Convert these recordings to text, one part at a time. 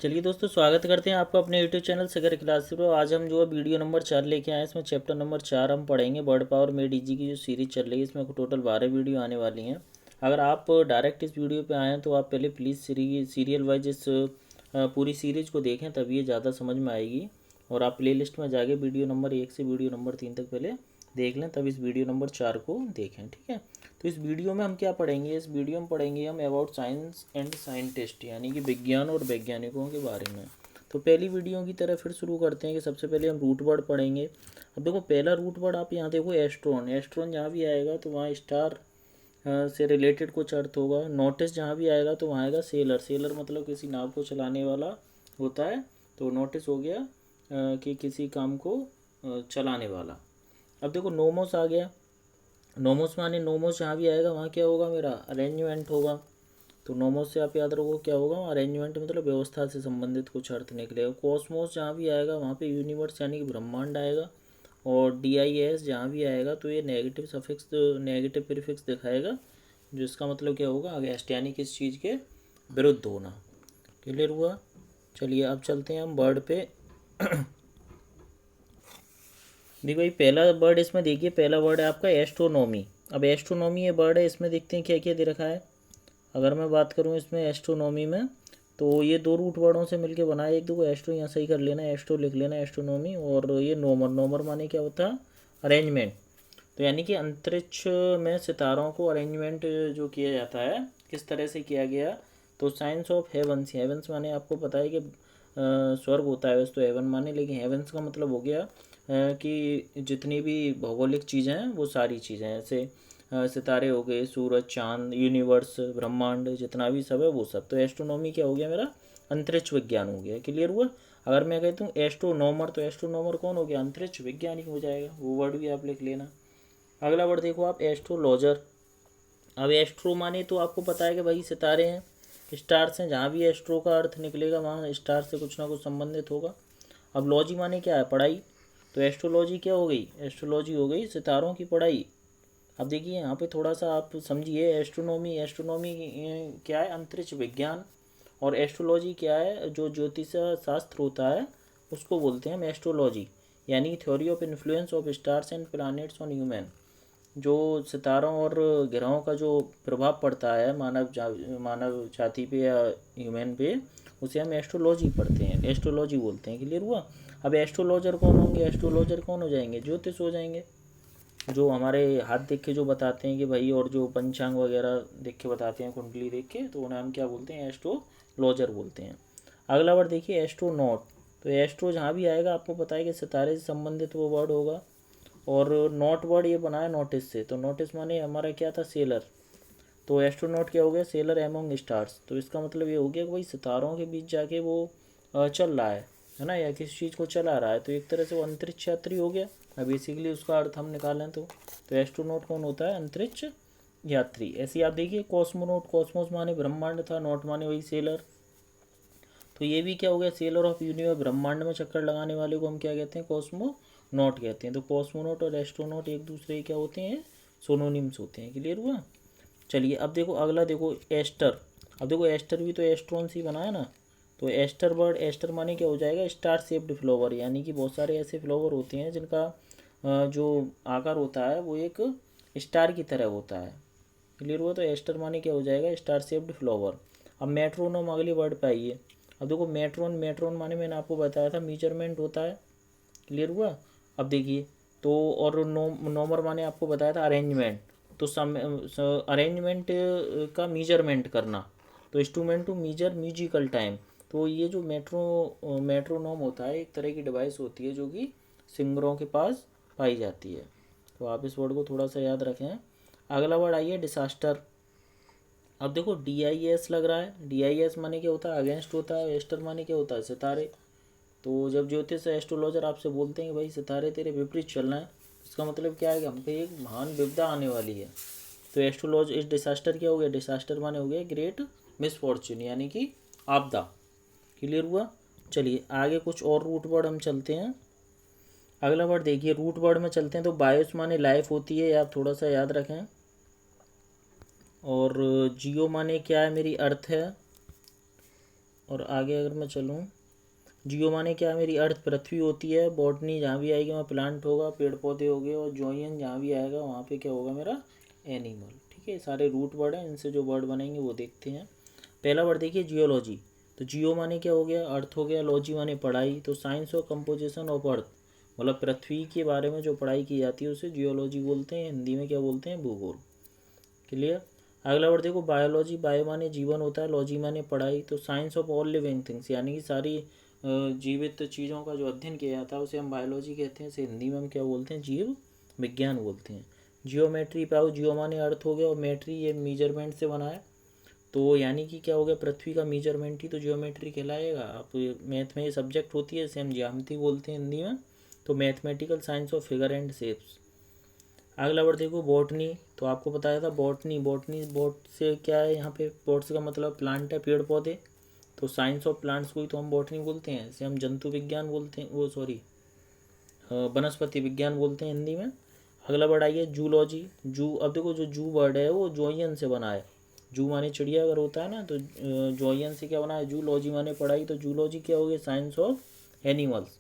चलिए दोस्तों, स्वागत करते हैं आपका अपने यूट्यूब चैनल सगर क्लास पर। आज हम जो है वीडियो नंबर 4 लेके आए हैं। इसमें चैप्टर नंबर 4 हम पढ़ेंगे। वर्ड पावर मेड इजी की जो सीरीज़ चल रही है, इसमें टोटल 12 वीडियो आने वाली हैं। अगर आप डायरेक्ट इस वीडियो पे आए हैं तो आप पहले प्लीज़ सीरियल वाइज इस पूरी सीरीज़ को देखें, तभी ये ज़्यादा समझ में आएगी। और आप प्ले लिस्ट में जाके वीडियो नंबर 1 से वीडियो नंबर 3 तक पहले देख लें, तब इस वीडियो नंबर 4 को देखें, ठीक है। तो इस वीडियो में हम क्या पढ़ेंगे? इस वीडियो में पढ़ेंगे हम अबाउट साइंस एंड साइंटिस्ट, यानी कि विज्ञान और वैज्ञानिकों के बारे में। तो पहली वीडियो की तरह फिर शुरू करते हैं कि सबसे पहले हम रूट वर्ड पढ़ेंगे। अब देखो, पहला रूट वर्ड आप यहाँ देखो, एस्ट्रॉन। एस्ट्रॉन जहाँ भी आएगा तो वहाँ स्टार से रिलेटेड कुछ अर्थ होगा। नोटिस जहाँ भी आएगा तो वहाँ आएगा सेलर। सेलर मतलब किसी नाव को चलाने वाला होता है। तो नोटिस हो गया कि किसी काम को चलाने वाला। अब देखो, नोमोस आ गया। नोमोस माने नोमोस जहाँ भी आएगा वहाँ क्या होगा? मेरा अरेंजमेंट होगा। तो नोमोस से आप याद रखो क्या होगा? अरेंजमेंट मतलब व्यवस्था से संबंधित कुछ अर्थ निकलेगा। कॉस्मोस जहाँ भी आएगा वहाँ पे यूनिवर्स यानी कि ब्रह्मांड आएगा। और DIS जहाँ भी आएगा तो ये नेगेटिव सफिक्स, नेगेटिव प्रीफिक्स दिखाएगा, जिसका मतलब क्या होगा? अगेंस्ट, यानी किस चीज़ के विरुद्ध होना। क्लियर हुआ? चलिए अब चलते हैं हम वर्ड पे। देखो भाई, पहला वर्ड इसमें देखिए, पहला वर्ड है आपका एस्ट्रोनॉमी। अब एस्ट्रोनॉमी ये वर्ड है, इसमें देखते हैं क्या क्या दे रखा है। अगर मैं बात करूँ इसमें एस्ट्रोनॉमी में, तो ये दो रूट वर्डों से मिलके बना है। एक देखो, एस्ट्रो यहाँ सही कर लेना, एस्ट्रो लिख लेना, एस्ट्रोनॉमी। और ये नोमर। नोमर माने क्या होता है? अरेंजमेंट। तो यानी कि अंतरिक्ष में सितारों को अरेंजमेंट जो किया जाता है, किस तरह से किया गया। तो साइंस ऑफ हेवंस। हेवंस माने आपको पता है कि स्वर्ग होता है वैसे तो हेवन माने, लेकिन हेवंस का मतलब हो गया कि जितनी भी भौगोलिक चीज़ें हैं वो सारी चीज़ें, जैसे सितारे हो गए, सूरज, चांद, यूनिवर्स, ब्रह्मांड, जितना भी सब है वो सब। तो एस्ट्रोनॉमी क्या हो गया? मेरा अंतरिक्ष विज्ञान हो गया। क्लियर हुआ? अगर मैं कहता हूँ एस्ट्रोनॉमर, तो एस्ट्रोनॉमर कौन हो गया? अंतरिक्ष विज्ञानी हो जाएगा। वो वर्ड भी आप लिख लेना। अगला वर्ड देखो आप, एस्ट्रोलॉजर। अब एस्ट्रो माने तो आपको पता है कि भाई सितारे हैं, स्टार्स हैं। जहाँ भी एस्ट्रो का अर्थ निकलेगा वहाँ स्टार से कुछ ना कुछ संबंधित होगा। अब लॉजी माने क्या है? पढ़ाई। तो एस्ट्रोलॉजी क्या हो गई? एस्ट्रोलॉजी हो गई सितारों की पढ़ाई। अब देखिए यहाँ पे थोड़ा सा आप समझिए, एस्ट्रोनॉमी। एस्ट्रोनॉमी क्या है? अंतरिक्ष विज्ञान। और एस्ट्रोलॉजी क्या है? जो ज्योतिष शास्त्र होता है उसको बोलते हैं हम एस्ट्रोलॉजी, यानी theory of influence of stars and planets on human. जो सितारों और ग्रहों का जो प्रभाव पड़ता है मानव जाति पे या ह्यूमन पे, उसे हम एस्ट्रोलॉजी पढ़ते हैं, एस्ट्रोलॉजी बोलते हैं। क्लियर हुआ? अब एस्ट्रोलॉजर कौन होंगे? एस्ट्रोलॉजर कौन हो जाएंगे? ज्योतिष हो जाएंगे। जो हमारे हाथ देख के जो बताते हैं कि भाई, और जो पंचांग वगैरह देख के बताते हैं, कुंडली देख के, तो उन्हें हम क्या बोलते हैं? एस्ट्रोलॉजर बोलते हैं। अगला वर्ड देखिए, एस्ट्रोनॉट। तो एस्ट्रो जहाँ भी आएगा आपको पता है कि सितारे से संबंधित वो वर्ड होगा। और नॉट वर्ड ये बना है नोटिस से। तो नोटिस माने हमारा क्या था? सेलर। तो एस्ट्रोनॉट क्या हो गया? Seller among stars. तो इसका मतलब ये हो गया कि भाई सितारों के बीच जाके वो चल रहा है ना, या किसी चीज़ को चला रहा है। तो एक तरह से वो अंतरिक्ष यात्री हो गया। अब बेसिकली उसका अर्थ हम निकालें तो एस्ट्रोनॉट कौन होता है? अंतरिक्ष यात्री। ऐसे ही आप देखिए, कॉस्मोनॉट। कॉस्मोस माने ब्रह्मांड था, नॉट माने वही सेलर। तो ये भी क्या हो गया? Seller of universe. ब्रह्मांड में चक्कर लगाने वाले को हम क्या कहते हैं? कॉस्मोनॉट कहते हैं। तो कॉस्मोनॉट और एस्ट्रोनॉट एक दूसरे के क्या होते हैं? सोनोनिम्स होते हैं। क्लियर हुआ? चलिए अब देखो, अगला देखो, एस्टर। अब देखो, एस्टर भी तो एस्ट्रॉन से ही बना है ना। तो एस्टर वर्ड, एस्टर माने क्या हो जाएगा? स्टार शेप्ड फ्लावर, यानी कि बहुत सारे ऐसे फ्लावर होते हैं जिनका जो आकार होता है वो एक स्टार की तरह होता है। क्लियर हुआ? तो एस्टर माने क्या हो जाएगा? Star shaped flower. अब मेट्रोनोम अगले वर्ड पे आइए। अब देखो, मेट्रोन। मेट्रोन माने मैंने आपको बताया था मेजरमेंट होता है। क्लियर हुआ? अब देखिए, तो और नोमर माने आपको बताया था अरेंजमेंट। तो सम अरेंजमेंट का मीजरमेंट करना। तो instrument to measure musical time. तो ये जो मेट्रोनोम होता है, एक तरह की डिवाइस होती है जो कि सिंगरों के पास पाई जाती है। तो आप इस वर्ड को थोड़ा सा याद रखें। अगला वर्ड आइए, डिसास्टर। अब देखो, DIS लग रहा है। DIS माने क्या होता है? अगेंस्ट होता है। एस्टर माने क्या होता है? सितारे। तो जब ज्योतिष एस्ट्रोलॉजर आपसे बोलते हैं कि भाई सितारे तेरे विपरीत चलना है, इसका मतलब क्या है कि हम पे एक महान विपदा आने वाली है। तो एस्ट्रोलॉज इस डिसास्टर क्या हो गया? डिसास्टर माने हो गया ग्रेट मिसफॉर्चून, यानी कि आपदा। क्लियर हुआ? चलिए आगे कुछ और रूट वर्ड हम चलते हैं। अगला वर्ड देखिए, रूट वर्ड में चलते हैं। तो बायोस माने लाइफ होती है, आप थोड़ा सा याद रखें। और जियो माने क्या है? मेरी अर्थ है। और आगे अगर मैं चलूँ, जियो माने क्या, मेरी अर्थ पृथ्वी होती है, बॉटनी जहाँ भी आएगी वहाँ प्लांट होगा, पेड़ पौधे हो गए, और जोइन जहाँ भी आएगा वहाँ पे क्या होगा मेरा, एनिमल। ठीक है, सारे रूट वर्ड हैं, इनसे जो वर्ड बनेंगे वो देखते हैं। पहला वर्ड देखिए जियोलॉजी। तो जियो माने क्या हो गया, अर्थ हो गया, लॉजी माने पढ़ाई, तो science of composition of earth, मतलब पृथ्वी के बारे में जो पढ़ाई की जाती है उसे जियोलॉजी बोलते हैं, हिंदी में क्या बोलते हैं, भूगोल। क्लियर। अगला वर्ड देखो बायोलॉजी, बायो माने जीवन होता है, लॉजी माने पढ़ाई, तो science of all living things, यानी कि सारी जीवित चीज़ों का जो अध्ययन किया जाता है उसे हम बायोलॉजी कहते हैं, इसे हिंदी में हम क्या बोलते हैं, जीव विज्ञान बोलते हैं। जियोमेट्री पाओ, जियो माने अर्थ हो गया, और मेट्री ये मेजरमेंट से बना है, तो यानी कि क्या हो गया, पृथ्वी का मेजरमेंट ही तो जियोमेट्री कहलाएगा। आप मैथ में ये सब्जेक्ट होती है, इसे हम ज्यामिति बोलते हैं हिंदी में, तो mathematical science of figure and shapes. अगला वर्ड देखो बॉटनी, तो आपको बताया था बॉटनी, बॉटनी बोट से क्या है, यहाँ पे बोट्स का मतलब प्लांट है, पेड़ पौधे, तो साइंस ऑफ प्लांट्स को ही तो हम बॉटनी बोलते हैं, इसे हम जंतु विज्ञान बोलते हैं, वो सॉरी वनस्पति विज्ञान बोलते हैं हिंदी में। अगला वर्ड आइए जूलॉजी, जू, अब देखो जो जू वर्ड है वो जोइयन से बना है, जू माने चिड़िया अगर होता है ना, तो जोइयन से क्या बना है, जूलॉजी माने पढ़ाई, तो जूलॉजी क्या हो गया, साइंस ऑफ एनिमल्स,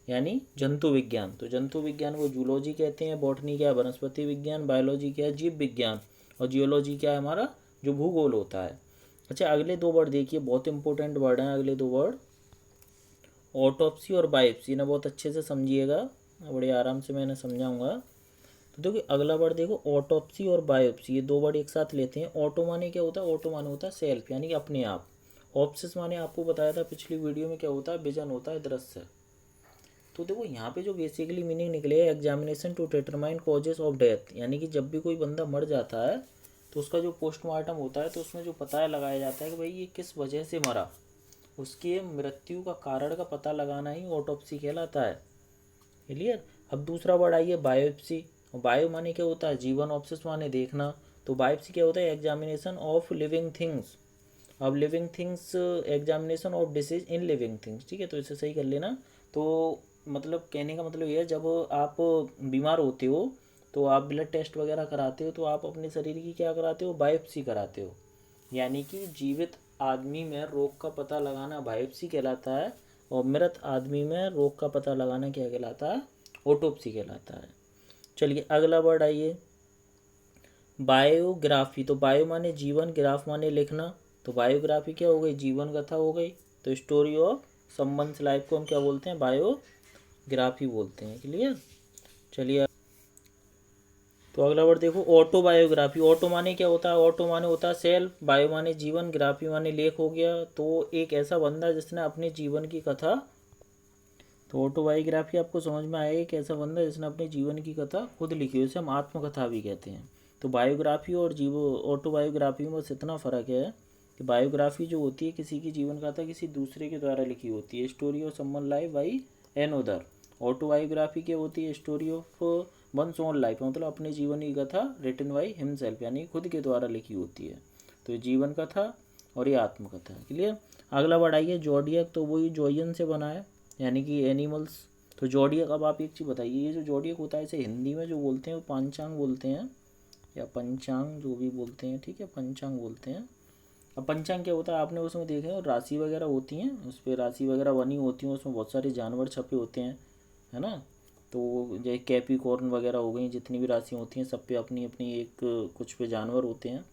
यानी जंतु विज्ञान, तो जंतु विज्ञान को जूलॉजी कहते हैं। बॉटनी क्या है, वनस्पति विज्ञान, बायोलॉजी क्या है, जीव विज्ञान, और जियोलॉजी क्या है, हमारा जो भूगोल होता है। अच्छा अगले दो वर्ड देखिए, बहुत इंपॉर्टेंट वर्ड हैं अगले दो वर्ड, ऑटोप्सी और बायोप्सी ना, बहुत अच्छे से समझिएगा, बड़े आराम से मैंने समझाऊंगा। तो देखिए अगला वर्ड देखो ऑटोप्सी और बायोप्सी, ये दो वर्ड एक साथ लेते हैं। ऑटो माने क्या होता है, ऑटो माने होता है सेल्फ, यानी कि अपने आप। ऑप्सिस माने आपको बताया था पिछली वीडियो में क्या होता है, विजन होता है, दृश्य। तो देखो यहाँ पे जो बेसिकली मीनिंग निकले, examination to determine causes of death, यानी कि जब भी कोई बंदा मर जाता है तो उसका जो पोस्टमार्टम होता है तो उसमें जो पता लगाया जाता है कि भाई ये किस वजह से मरा, उसके मृत्यु का कारण का पता लगाना ही ऑटोप्सी कहलाता है। क्लियर। अब दूसरा वर्ड आइए बायोप्सी, बायो माने क्या होता है जीवन, ऑप्सिस माने देखना, तो बायोप्सी क्या होता है, एग्जामिनेशन ऑफ लिविंग थिंग्स। अब living things, examination of disease in living things, ठीक है, तो इसे सही कर लेना। तो मतलब कहने का मतलब ये है, जब आप बीमार होते हो तो आप ब्लड टेस्ट वगैरह कराते हो, तो आप अपने शरीर की क्या कराते हो, बायोप्सी कराते हो, यानी कि जीवित आदमी में रोग का पता लगाना बायोप्सी कहलाता है, और मृत आदमी में रोग का पता लगाना क्या कहलाता है, ऑटोप्सी कहलाता है। चलिए अगला वर्ड आइए बायोग्राफी, तो बायो माने जीवन, ग्राफ माने लिखना, तो बायोग्राफी क्या हो गई, जीवन कथा हो गई, तो स्टोरी ऑफ समवंस लाइफ को हम क्या बोलते हैं, बायोग्राफी बोलते हैं। क्लियर। चलिए तो अगला वर्ड देखो ऑटोबायोग्राफी, ऑटो माने क्या होता है, ऑटो माने होता है सेल्फ, बायो माने जीवन, ग्राफी माने लेख हो गया, तो एक ऐसा बंदा जिसने अपने जीवन की कथा, तो ऑटोबायोग्राफी आपको समझ में आएगा, एक ऐसा बंदा जिसने अपने जीवन की कथा खुद लिखी है, उसे हम आत्मकथा भी कहते हैं। तो बायोग्राफी और ऑटोबायोग्राफी में बस इतना फ़र्क है कि बायोग्राफी जो होती है किसी की जीवन कथा किसी दूसरे के द्वारा लिखी होती है, story of someone life by another. Autobiography क्या होती है, story of one's own life, मतलब अपने जीवन की कथा रिटन बाई हिमसेल्फ, यानी खुद के द्वारा लिखी होती है, तो जीवन कथा और ये आत्मकथा। क्लियर। अगला वर्ड आइए जोडियक, तो वही जोयन से बना है, यानी कि एनिमल्स, तो जोडियक। अब आप एक चीज़ बताइए, ये जो जोडियक होता है इसे हिंदी में जो बोलते हैं वो पांचांग बोलते हैं, या पंचांग जो भी बोलते हैं, ठीक है, पंचांग बोलते हैं। अब पंचांग क्या होता है, आपने उसमें देखे हैं राशि वगैरह होती हैं, उस पर राशि वगैरह बनी होती हैं, उसमें बहुत सारे जानवर छपे होते हैं, है ना, तो जैसे कैप्रिकॉर्न वगैरह हो गई, जितनी भी राशि होती हैं सब पे अपनी अपनी एक कुछ पे जानवर होते हैं,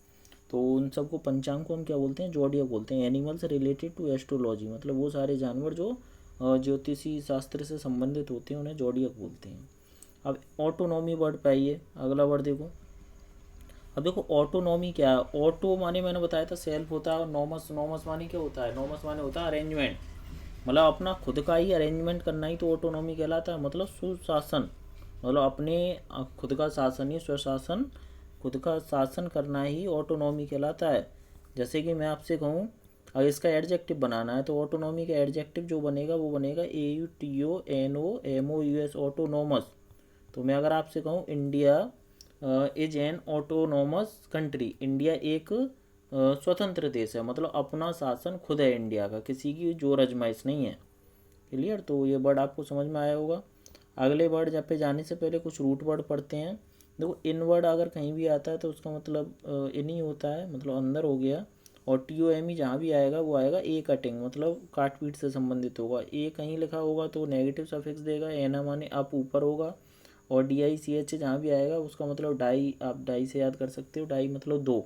तो उन सबको पंचांग को हम क्या बोलते हैं, जोडियक बोलते हैं। एनिमल्स रिलेटेड टू एस्ट्रोलॉजी, मतलब वो सारे जानवर जो ज्योतिषी शास्त्र से संबंधित होते हैं उन्हें जोडियक बोलते हैं। अब ऑटोनॉमी वर्ड पे आइए, अगला वर्ड देखो। अब देखो ऑटोनॉमी क्या है, ऑटो माने मैंने बताया था सेल्फ होता है, और नॉमस, नॉमस माने क्या होता है, नॉमस माने होता है अरेंजमेंट, मतलब अपना खुद का ही अरेंजमेंट करना ही तो ऑटोनॉमी कहलाता है, मतलब सुशासन, मतलब अपने खुद का शासन ही स्वशासन, खुद का शासन करना ही ऑटोनॉमी कहलाता है। जैसे कि मैं आपसे कहूँ अगर इसका एडजेक्टिव बनाना है तो ऑटोनॉमी का एडजेक्टिव जो बनेगा वो बनेगा AUTONOMOUS, ऑटोनोमस। तो मैं अगर आपसे कहूँ India is an autonomous country, India एक स्वतंत्र देश है, मतलब अपना शासन खुद है इंडिया का, किसी की जोर आजमाइश नहीं है। क्लियर। तो ये वर्ड आपको समझ में आया होगा। अगले वर्ड जब पे जाने से पहले कुछ रूट वर्ड पढ़ते हैं। देखो इन वर्ड अगर कहीं भी आता है तो उसका मतलब इन ही होता है, मतलब अंदर हो गया, और TOME जहाँ भी आएगा वो आएगा ए कटिंग, मतलब काट पीट से संबंधित होगा। ए कहीं लिखा होगा तो नेगेटिव सफिक्स देगा, एना माने अप ऊपर होगा, और DICH जहाँ भी आएगा उसका मतलब डाई, आप डाई से याद कर सकते हो, डाई मतलब दो।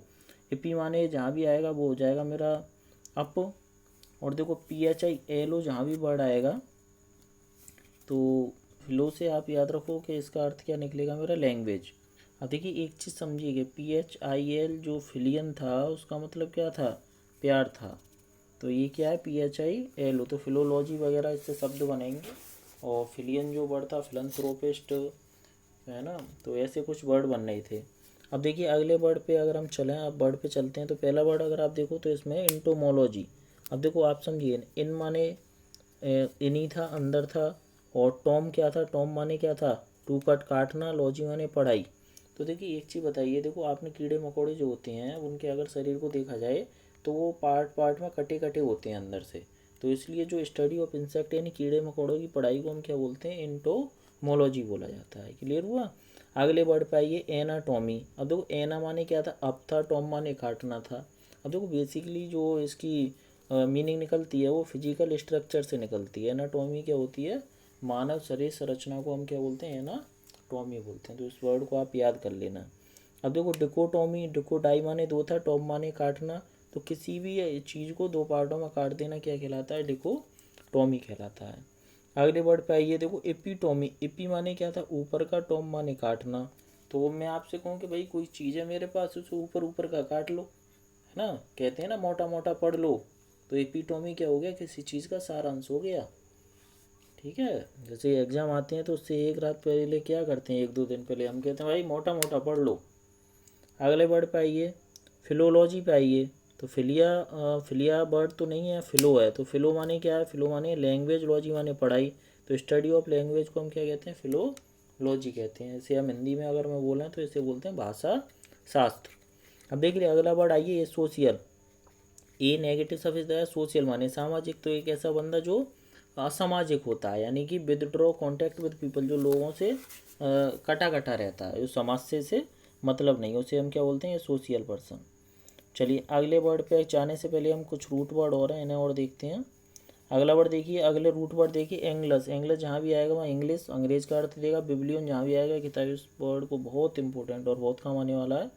एपी माने जहाँ भी आएगा वो हो जाएगा मेरा अप। और देखो PHILO जहाँ भी वर्ड आएगा तो लो से आप याद रखो कि इसका अर्थ क्या निकलेगा मेरा, लैंग्वेज। अब देखिए एक चीज़ समझिएगा, PHIL जो फिलियन था उसका मतलब क्या था, प्यार था। तो ये क्या है, PHILO, तो फिलोलॉजी वगैरह इससे शब्द बनेंगे। और फिलियन जो वर्ड था फिलंथ्रोपिस्ट, है ना, तो ऐसे कुछ वर्ड बन रहे थे। अब देखिए अगले वर्ड पे अगर हम चलें, आप वर्ड पे चलते हैं, तो पहला वर्ड अगर आप देखो तो इसमें इंटोमोलॉजी। अब देखो आप समझिए, इन माने इन्हीं था, अंदर था, और टॉम क्या था, टॉम माने क्या था, टू कट काटना, लॉजी माने पढ़ाई। तो देखिए एक चीज़ बताइए, देखो आपने कीड़े मकोड़े जो होते हैं उनके अगर शरीर को देखा जाए तो वो पार्ट पार्ट में कटे कटे होते हैं अंदर से। तो इसलिए जो स्टडी ऑफ इंसेक्ट यानी कीड़े मकोड़ों की पढ़ाई को हम क्या बोलते हैं, इंटोमोलॉजी बोला जाता है। क्लियर हुआ। अगले वर्ड पे आइए, एनाटॉमी। अब देखो एना माने क्या था, अब था, टॉम माने काटना था। अब देखो बेसिकली जो इसकी मीनिंग निकलती है वो फिजिकल स्ट्रक्चर से निकलती है। एनाटॉमी क्या होती है, मानव शरीर संरचना को हम क्या बोलते हैं, एनाटॉमी बोलते हैं। तो इस वर्ड को आप याद कर लेना। अब देखो डिकोटॉमी, डिकोडाई माने दो था, टॉम माने काटना। तो किसी भी चीज़ को दो पार्टों में काट देना क्या कहलाता है, डिकोटॉमी कहलाता है। अगले वर्ड पे आइए, देखो एपिटोमी। एपी माने क्या था, ऊपर का, टॉम माने काटना। तो मैं आपसे कहूँ कि भाई कोई चीज़ है मेरे पास, उसे ऊपर ऊपर का काट लो, है ना, कहते हैं ना मोटा मोटा पढ़ लो। तो एपिटोमी क्या हो गया, किसी चीज़ का सारांश हो गया। ठीक है, जैसे एग्जाम आते हैं तो उससे एक रात पहले क्या करते हैं, एक दो दिन पहले हम कहते हैं भाई मोटा मोटा पढ़ लो। अगले वर्ड पे आइए, फिलोलॉजी पे आइए। तो फिलिया वर्ड तो नहीं है, फिलो है। तो फिलो माने क्या है, फिलो माने लैंग्वेज, लॉजी माने पढ़ाई। तो स्टडी ऑफ लैंग्वेज को हम क्या कहते हैं, फिलोलॉजी कहते हैं। इसे हम हिंदी में अगर मैं बोलें तो इसे बोलते हैं भाषा शास्त्र। अब देख लिया, अगला वर्ड आइए, सोशियल। ए नेगेटिव सफिक्स है, सोशल माने सामाजिक। तो एक ऐसा बंदा जो असामाजिक होता है, यानी कि विदड्रॉ कॉन्टैक्ट विद पीपल, जो लोगों से कटा कटा रहता है, जो समाज से मतलब नहीं, उसे हम क्या बोलते हैं, सोशल पर्सन। चलिए अगले वर्ड पे जाने से पहले हम कुछ रूट वर्ड और हैं, इन्हें और देखते हैं। अगला वर्ड देखिए, अगले रूट वर्ड देखिए, एंग्लस। एंग्लस जहाँ भी आएगा वहाँ इंग्लिश, अंग्रेज का अर्थ देगा। बिब्लियन जहाँ भी आएगा किताब, इस वर्ड को बहुत इंपॉर्टेंट और बहुत काम आने वाला है।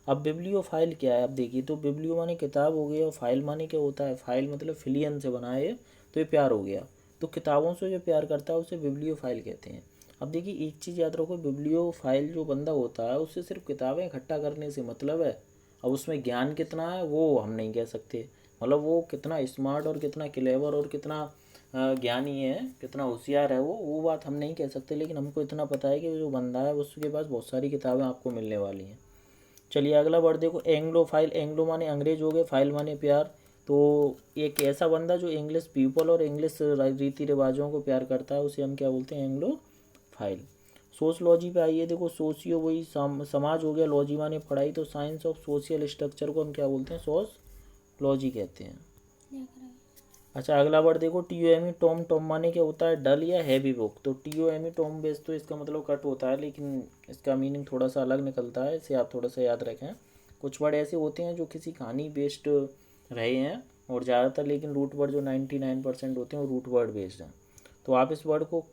अब बिब्लियोफाइल क्या है, अब देखिए, तो बिब्लियो माने किताब हो गया, और फाइल माने क्या होता है, फाइल मतलब फिलियन से बना है, तो ये प्यार हो गया। तो किताबों से जो प्यार करता है उसे बिब्लियोफाइल कहते हैं। अब देखिए एक चीज़ याद रखो, बिब्लियोफाइल जो बंदा होता है उससे सिर्फ किताबें इकट्ठा करने से मतलब है। अब उसमें ज्ञान कितना है वो हम नहीं कह सकते, मतलब वो कितना स्मार्ट और कितना क्लेवर और कितना ज्ञानी है, कितना होशियार है वो बात हम नहीं कह सकते। लेकिन हमको इतना पता है कि जो बंदा है उसके पास बहुत सारी किताबें आपको मिलने वाली हैं। चलिए अगला वर्ड देखो, एंग्लोफाइल। एंग्लो माने अंग्रेज हो गए, फाइल माने प्यार। तो एक ऐसा बंदा जो इंग्लिश पीपल और इंग्लिश रीति रिवाजों को प्यार करता है उसे हम क्या बोलते हैं, एंग्लोफाइल। सोशलॉजी पे आइए, देखो सोशियो वही समाज हो गया, लॉजी माने पढ़ाई। तो साइंस ऑफ सोशल स्ट्रक्चर को हम क्या बोलते हैं, सोशलॉजी कहते हैं। अच्छा अगला वर्ड देखो, TOME, टॉम। टॉम माने क्या होता है, डल या हैवी बुक। तो TOME टॉम बेस, तो इसका मतलब कट होता है, लेकिन इसका मीनिंग थोड़ा सा अलग निकलता है, इसे आप थोड़ा सा याद रखें। कुछ वर्ड ऐसे होते हैं जो किसी कहानी बेस्ड रहे हैं, और ज़्यादातर लेकिन रूट वर्ड जो 99% होते हैं वो रूट वर्ड बेस्ड हैं। तो आप इस वर्ड को,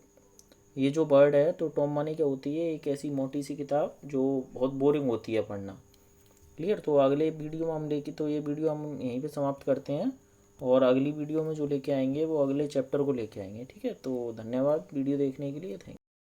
ये जो वर्ड है, तो टॉम माने क्या होती है, एक ऐसी मोटी सी किताब जो बहुत बोरिंग होती है पढ़ना। क्लियर। तो अगले वीडियो में हम लेके, तो ये वीडियो हम यहीं पे समाप्त करते हैं, और अगली वीडियो में जो लेके आएंगे वो अगले चैप्टर को लेके आएंगे। ठीक है, तो धन्यवाद वीडियो देखने के लिए, थैंक